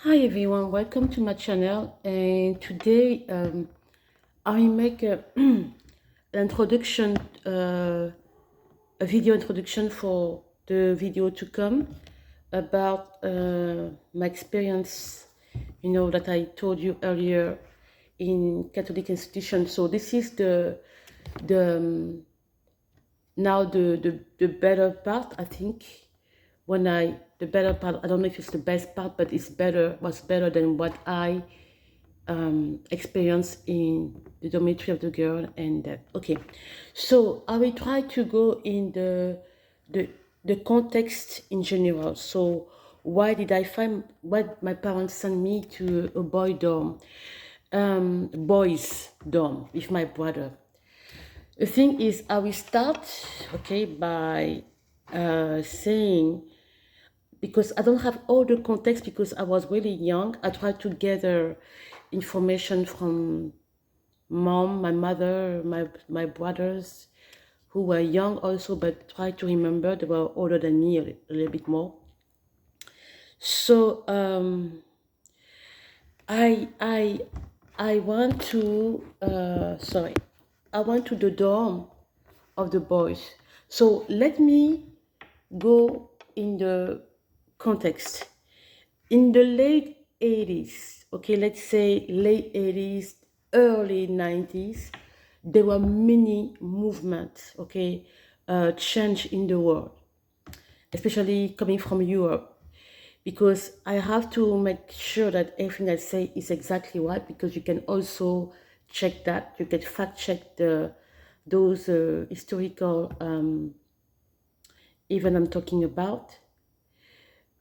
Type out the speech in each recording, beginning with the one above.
Hi everyone, welcome to my channel. And today I will make an introduction, a video introduction for the video to come about my experience. That I told you earlier in Catholic institution. So this is the now the better part, I think. When I the better part, I don't know if it's the best part, but it's better, was better than what I experience in the dormitory of the girl. And okay, so I will try to go in the the context in general. So why did I find, what my parents sent me to a boys dorm with my brother. The thing is, I will start, okay, by saying, because I don't have all the context because I was really young. I tried to gather information from mom, my mother, my brothers who were young also, but try to remember they were older than me a little bit more. So I I I went to I went to the dorm of the boys. So let me go in the context. In the late 80s, okay, let's say late 80s, early 90s, there were many movements, okay, change in the world, especially coming from Europe, because I have to make sure that everything I say is exactly right, because you can also check that, you can fact check those historical event I'm talking about.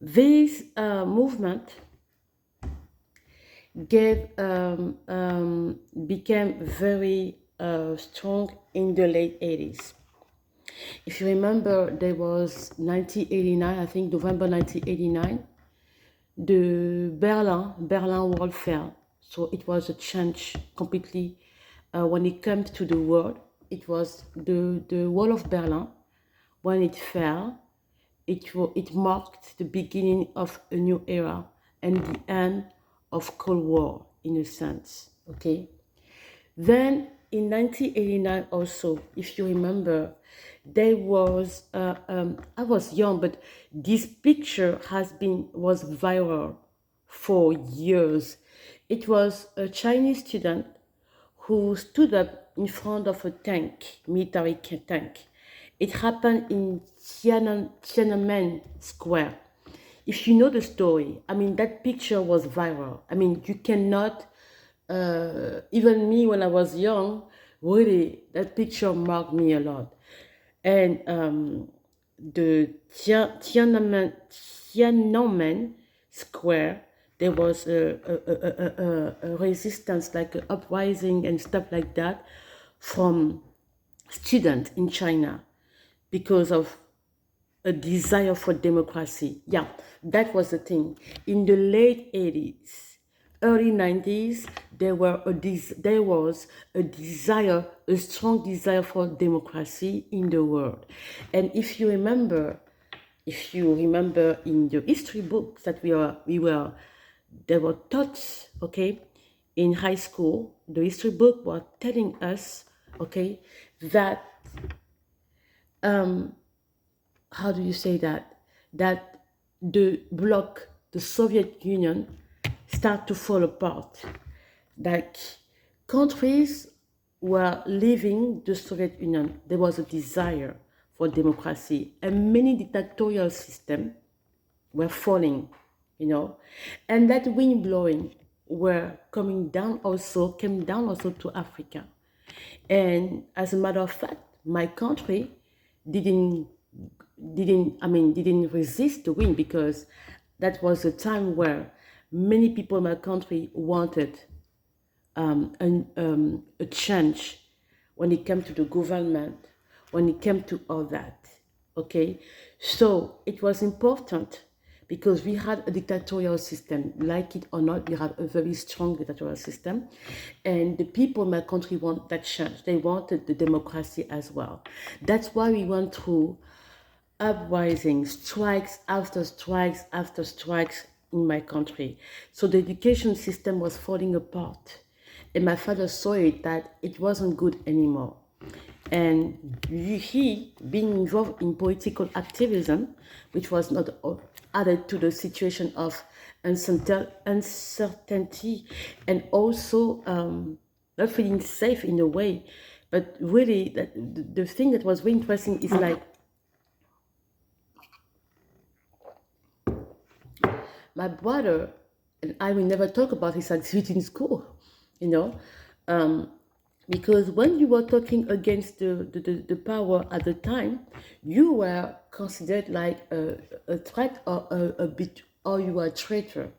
This movement gave became very strong in the late 80s. If you remember, there was 1989, I think November 1989, the Berlin World Fair. So it was a change completely when it comes to the world. It was the wall of Berlin. When it fell, it marked the beginning of a new era and the end of Cold War, in a sense. Okay. Then in 1989 also, if you remember, there was I was young, but this picture was viral for years. It was a Chinese student who stood up in front of a tank, military tank. It happened in Tiananmen Square. If you know the story, I mean, that picture was viral. I mean, you cannot, even me when I was young, really, that picture marked me a lot. And the Tiananmen Square, there was a resistance, like an uprising and stuff like that, from students in China because of a desire for democracy. Yeah, that was the thing. In the late 80s, early 90s, there was a desire, a strong desire for democracy in the world. And if you remember in the history books that they were taught, okay, in high school, the history book was telling us, okay, that how do you say that? That the bloc, the Soviet Union, start to fall apart. Like countries were leaving the Soviet Union. There was a desire for democracy, and many dictatorial systems were falling, and that wind blowing were came down also to Africa. And as a matter of fact, my country didn't didn't resist the wind, because that was a time where many people in my country wanted a change when it came to the government, when it came to all that. Okay, so it was important because we had a dictatorial system, like it or not, we had a very strong dictatorial system, and the people in my country want that change. They wanted the democracy as well. That's why we went through uprising, strikes after strikes after strikes, in my country. So the education system was falling apart. And my father saw it that it wasn't good anymore. And he, being involved in political activism, which was not added to the situation of uncertainty, and also not feeling safe in a way. But really, the thing that was really interesting is like my brother and I will never talk about his activity in school, you know, because when you were talking against the power at the time, you were considered like a threat or a bit, or you were a traitor.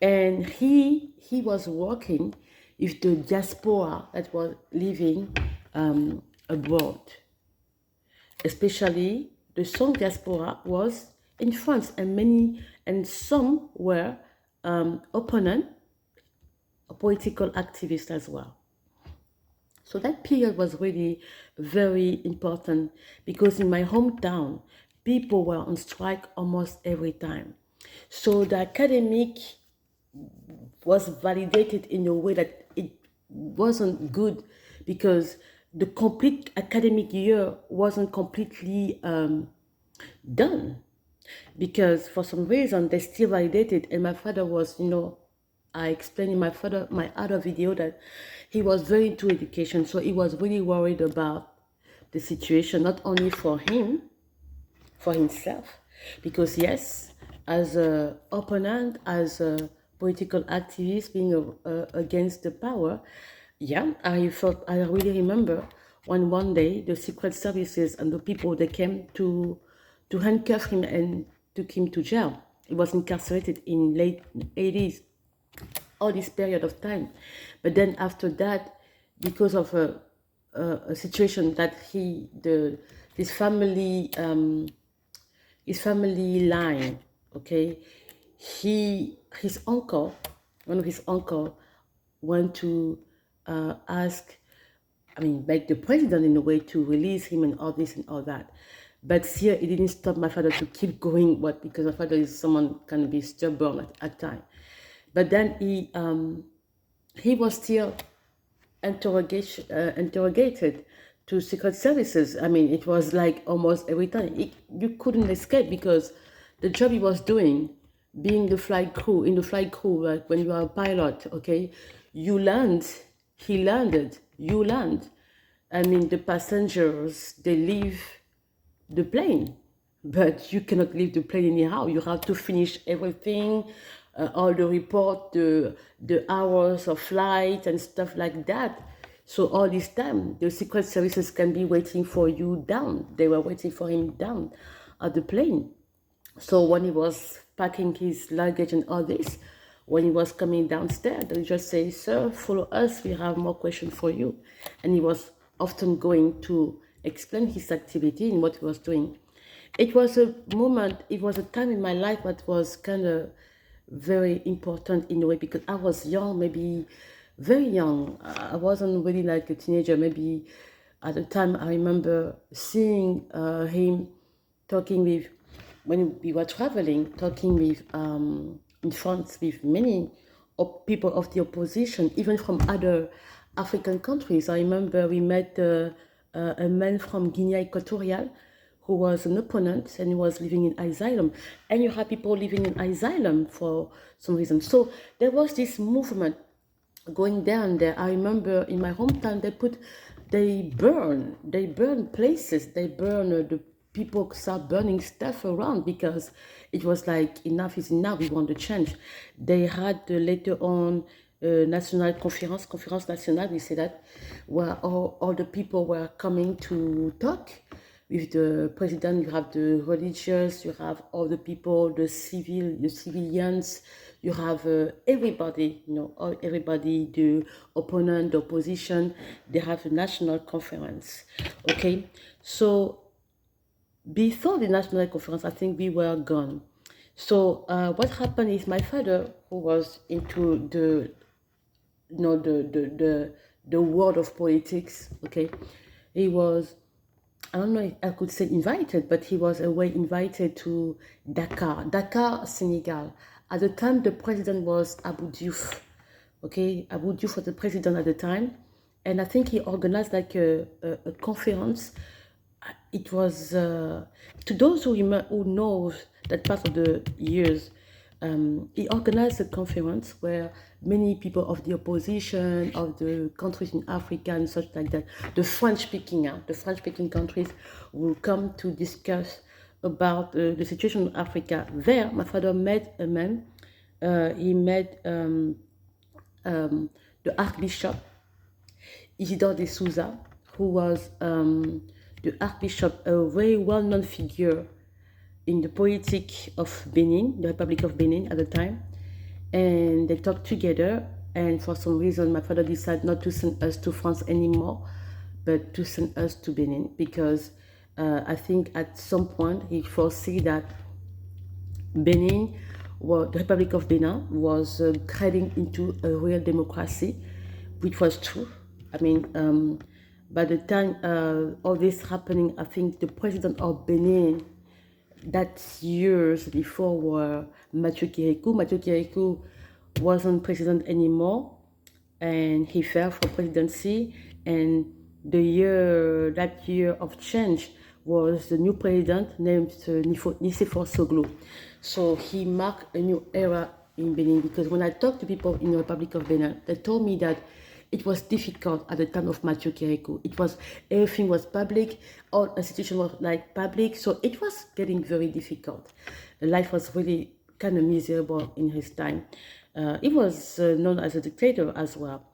And he was working with the diaspora that was living abroad, especially the Song diaspora was in France, and some were opponent, political activists as well. So that period was really very important because in my hometown, people were on strike almost every time. So the academic was validated in a way that it wasn't good because the complete academic year wasn't completely done, because for some reason they still validated. And my father was, I explained in my other video that he was very into education, so he was really worried about the situation, not only for him, for himself, because yes, as a opponent, as a political activist, being against the power, yeah, I really remember when one day the secret services and the people, they came to handcuff him and took him to jail. He was incarcerated in late 80s, all this period of time. But then after that, because of a situation that his family line, okay, his uncle, one of his uncle, went to ask, beg the president in a way to release him and all this and all that. But here it didn't stop my father to keep going, but because my father is someone can be stubborn at time. But then he was still interrogated to secret services. It was like almost every time. You couldn't escape because the job he was doing, being the flight crew, like when you are a pilot, okay, you land, he landed, you land. The passengers, they leave the plane, but you cannot leave the plane anyhow. You have to finish everything, all the report, the hours of flight and stuff like that. So all this time, the secret services can be waiting for you down. They were waiting for him down at the plane. So when he was packing his luggage and all this, when he was coming downstairs, they just say, "Sir, follow us. We have more questions for you." And he was often going to explain his activity and what he was doing. It was a moment, it was a time in my life that was kind of very important in a way, because I was young, maybe very young. I wasn't really like a teenager. Maybe at the time I remember seeing him talking with, when we were traveling, talking with in France with many people of the opposition, even from other African countries. I remember we met a man from Guinea Equatorial who was an opponent and he was living in asylum. And you have people living in asylum for some reason. So there was this movement going down there. I remember in my hometown, they burn places, they burn the people start burning stuff around because it was like enough is enough. We want to change. They had later on national conférence nationale. We say that where all the people were coming to talk with the president. You have the religious, you have all the people, the civilians, you have everybody, everybody, the opponent, the opposition. They have a national conference, okay? So before the national conference, I think we were gone. So what happened is my father, who was into the world of politics, okay, he was I don't know if I could say invited, but he was away invited to Dakar, Senegal. At the time, the president was Abu Diouf. Okay, Abu Diouf was the president at the time, and I think he organized like a conference. It was to those who knows that part of the years. He organized a conference where many people of the opposition, of the countries in Africa and such like that, the French-speaking countries will come to discuss about the situation in Africa. There, my father met a man. He met the Archbishop Isidore de Souza, who was the Archbishop, a very well-known figure in the politics of Benin, the Republic of Benin at the time. And they talked together, and for some reason my father decided not to send us to France anymore, but to send us to Benin, because I think at some point he foresee that Benin, well, the Republic of Benin, was heading into a real democracy, which was true. I mean, by the time all this happening, I think the president of Benin that years before were Mathieu Kirikou. Mathieu Kirikou wasn't president anymore, and he fell for presidency. And that year of change was the new president named Nicéphore Soglo. So he marked a new era in Benin, because when I talked to people in the Republic of Benin, they told me that it was difficult at the time of Mathieu Kirikou. Everything was public, all institutions were like public, so it was getting very difficult. Life was really kind of miserable in his time. He was known as a dictator as well.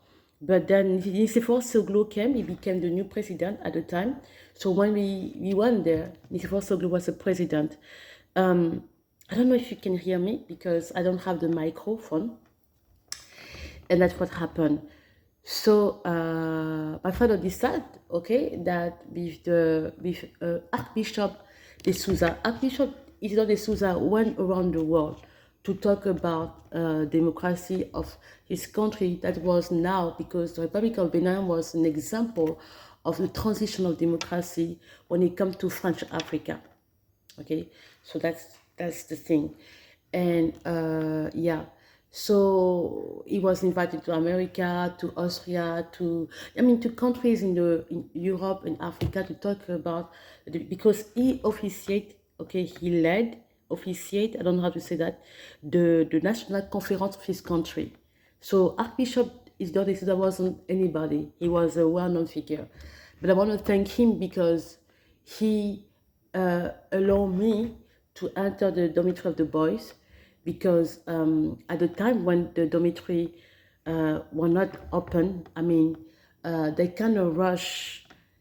But then Nicéphore Soglo came, he became the new president at the time. So when we went there, Nicéphore Soglo was the president. I don't know if you can hear me because I don't have the microphone. And that's what happened. So my father decided, okay, that with Archbishop de Souza, Archbishop Isidore de Souza went around the world to talk about democracy of his country that was now, because the Republic of Benin was an example of the transitional democracy when it comes to French Africa. Okay, so that's the thing. And yeah, so he was invited to America, to Austria, to countries in Europe and Africa to talk about, because he officiate, I don't know how to say that, the national conference of his country. So Archbishop Isidore de Souza wasn't anybody, he was a well-known figure. But I want to thank him because he allowed me to enter the dormitory of the boys, because at the time when the dormitory were not open, I mean, they kind of rush